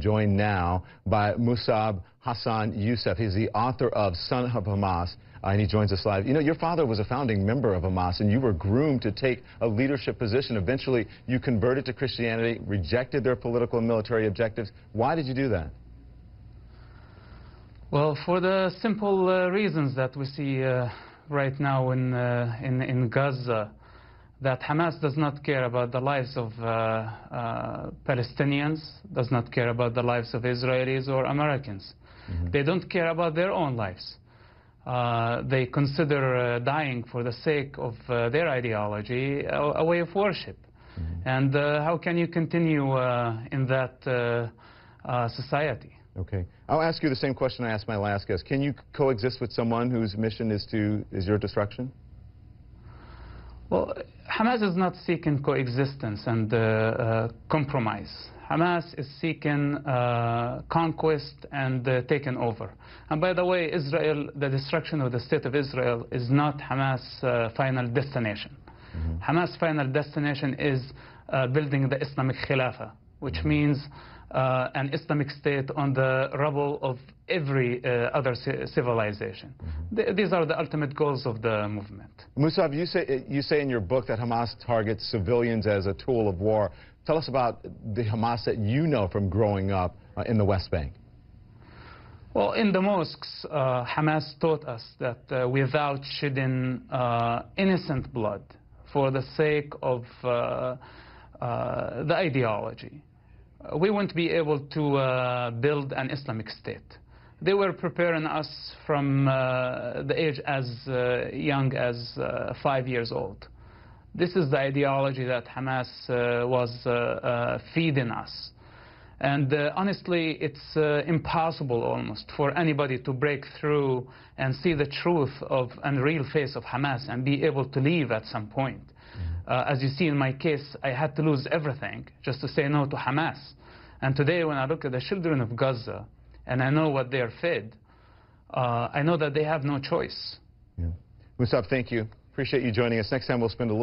joined now by Musab Hassan Youssef. He's the author of Son of Hamas, and he joins us live. You know, your father was a founding member of Hamas, and you were groomed to take a leadership position. Eventually, you converted to Christianity, rejected their political and military objectives. Why did you do that? Well, for the simple reasons that we see right now in Gaza, that Hamas does not care about the lives of Palestinians, does not care about the lives of Israelis or Americans. They don't care about their own lives. They consider dying for the sake of their ideology a way of worship. And how can you continue in that society? Okay. I'll ask you the same question I asked my last guest. Can you coexist with someone whose mission is your destruction? Well, Hamas is not seeking coexistence and compromise. Hamas is seeking conquest and taking over. And by the way, Israel, the destruction of the state of Israel is not Hamas' final destination. Hamas' final destination is building the Islamic Khilafah, which means an Islamic state on the rubble of every other civilization. These are the ultimate goals of the movement. Musab, you say in your book that Hamas targets civilians as a tool of war. Tell us about the Hamas that you know from growing up in the West Bank. Well, in the mosques, Hamas taught us that without shedding innocent blood for the sake of the ideology, we won't be able to build an Islamic state. They were preparing us from the age as young as 5 years old. This is the ideology that Hamas was feeding us. And honestly, it's impossible almost for anybody to break through and see the truth of and real face of Hamas and be able to leave at some point. As you see in my case, I had to lose everything just to say no to Hamas. And today when I look at the children of Gaza and I know what they are fed, I know that they have no choice. Musab, thank you. Appreciate you joining us. Next time we'll spend a little